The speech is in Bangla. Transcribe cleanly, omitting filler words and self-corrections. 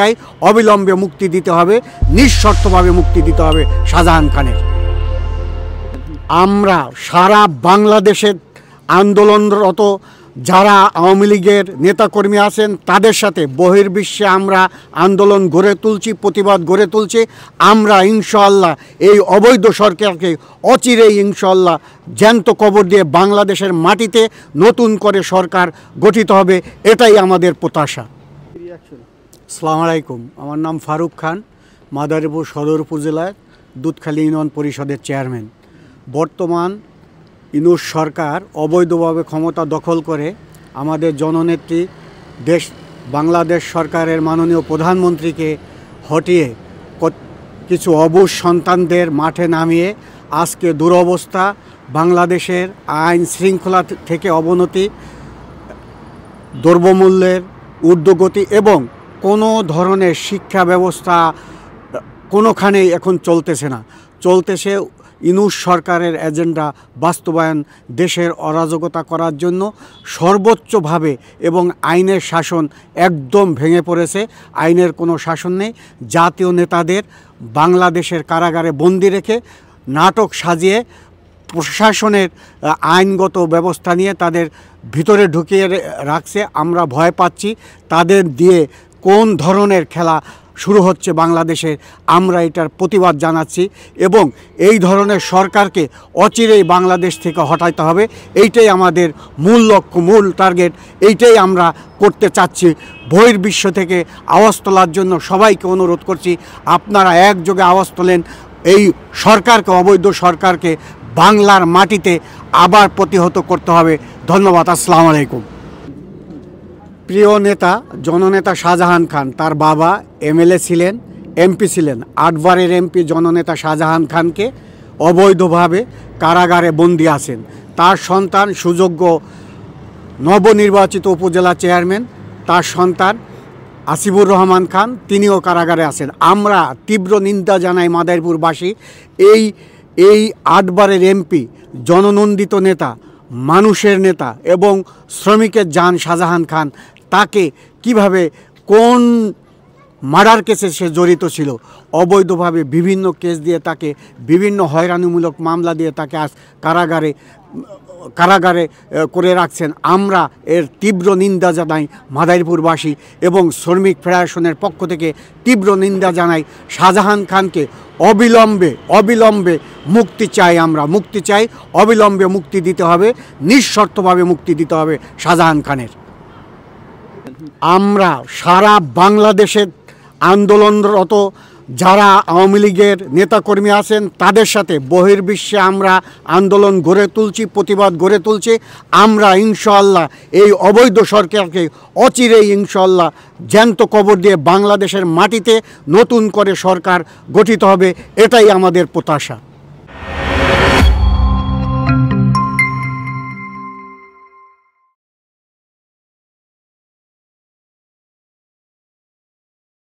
চাই অবিলম্বে মুক্তি দিতে হবে, নিঃশর্তভাবে মুক্তি দিতে হবে শাহজাহান খানের। আমরা সারা বাংলাদেশে আন্দোলনরত যারা আওয়ামী লীগের নেতাকর্মী আছেন তাদের সাথে বহির্বিশ্বে আমরা আন্দোলন গড়ে তুলছি, প্রতিবাদ গড়ে তুলছি। আমরা ইনশাআল্লাহ এই অবৈধ সরকারকে অচিরেই ইনশাআল্লাহ জ্যান্ত কবর দিয়ে বাংলাদেশের মাটিতে নতুন করে সরকার গঠিত হবে, এটাই আমাদের প্রত্যাশা। আসসালামু আলাইকুম, আমার নাম ফারুক খান, মাদারীপুর সদর উপজেলার দুধখালী ইউনিয়ন পরিষদের চেয়ারম্যান। বর্তমান ইউনূস সরকার অবৈধভাবে ক্ষমতা দখল করে আমাদের জননেত্রী বাংলাদেশ সরকারের মাননীয় প্রধানমন্ত্রীকে হটিয়ে কিছু অবুঝ সন্তানদের মাঠে নামিয়ে আজকে দুরবস্থা, বাংলাদেশের আইন শৃঙ্খলা থেকে অবনতি, দ্রব্যমূল্যের ঊর্ধ্বগতি এবং কোনো ধরনের শিক্ষা ব্যবস্থা কোনোখানেই এখন চলতেছে না। চলতেছে ইউনূস সরকারের এজেন্ডা বাস্তবায়ন, দেশের অরাজকতা করার জন্য সর্বোচ্চভাবে, এবং আইনের শাসন একদম ভেঙে পড়েছে। আইনের কোনো শাসন নেই। জাতীয় নেতাদের বাংলাদেশের কারাগারে বন্দি রেখে নাটক সাজিয়ে প্রশাসনের আইনগত ব্যবস্থা নিয়ে তাদের ভিতরে ঢুকিয়ে রাখছে। আমরা ভয় পাচ্ছি তাদের দিয়ে কোন ধরনের খেলা শুরু হচ্ছে বাংলাদেশে। আমরা এটার প্রতিবাদ জানাচ্ছি এবং এই ধরনের সরকারকে অচিরেই বাংলাদেশ থেকে হটাইতে হবে। এইটাই আমাদের মূল লক্ষ্য, মূল টার্গেট। এইটাই আমরা করতে চাচ্ছি। বহির্বিশ্ব থেকে আওয়াজ তোলার জন্য সবাইকে অনুরোধ করছি, আপনারা একযোগে আওয়াজ তোলেন। এই সরকারকে, অবৈধ সরকারকে বাংলার মাটিতে আবার প্রতিহত করতে হবে। ধন্যবাদ। আসসালামু আলাইকুম। প্রিয় নেতা জননেতা শাহজাহান খান, তার বাবা এমএলএ ছিলেন, এমপি ছিলেন। 8 বারের এমপি জননেতা শাহজাহান খানকে অবৈধভাবে কারাগারে বন্দী আছেন। তার সন্তান সুযোগ্য নবনির্বাচিত উপজেলা চেয়ারম্যান, তার সন্তান আসিফুর রহমান খান, তিনিও কারাগারে আছেন। আমরা তীব্র নিন্দা জানাই মাদারীপুরবাসী। এই 8 বারের এমপি, জননন্দিত নেতা, মানুষের নেতা এবং শ্রমিকের জান শাহজাহান খান, তাকে কিভাবে কোন মার্ডার কেসে সে জড়িত ছিল, অবৈধভাবে বিভিন্ন কেস দিয়ে তাকে বিভিন্ন হয়রানিমূলক মামলা দিয়ে তাকে আজ কারাগারে করে রাখছেন। আমরা এর তীব্র নিন্দা জানাই মাদারীপুরবাসী এবং শ্রমিক ফেডারেশনের পক্ষ থেকে তীব্র নিন্দা জানাই। শাহজাহান খানকে অবিলম্বে মুক্তি চাই। আমরা মুক্তি চাই, অবিলম্বে মুক্তি দিতে হবে, নিঃশর্তভাবে মুক্তি দিতে হবে শাহজাহান খানের। আমরা সারা বাংলাদেশে আন্দোলনরত যারা আওয়ামী লীগের নেতাকর্মী আছেন তাদের সাথে বহির্বিশ্বে আমরা আন্দোলন গড়ে তুলছি, প্রতিবাদ গড়ে তুলছি। আমরা ইনশাআল্লাহ এই অবৈধ সরকারকে অচিরেই ইনশাআল্লাহ জ্যান্ত কবর দিয়ে বাংলাদেশের মাটিতে নতুন করে সরকার গঠিত হবে, এটাই আমাদের প্রত্যাশা।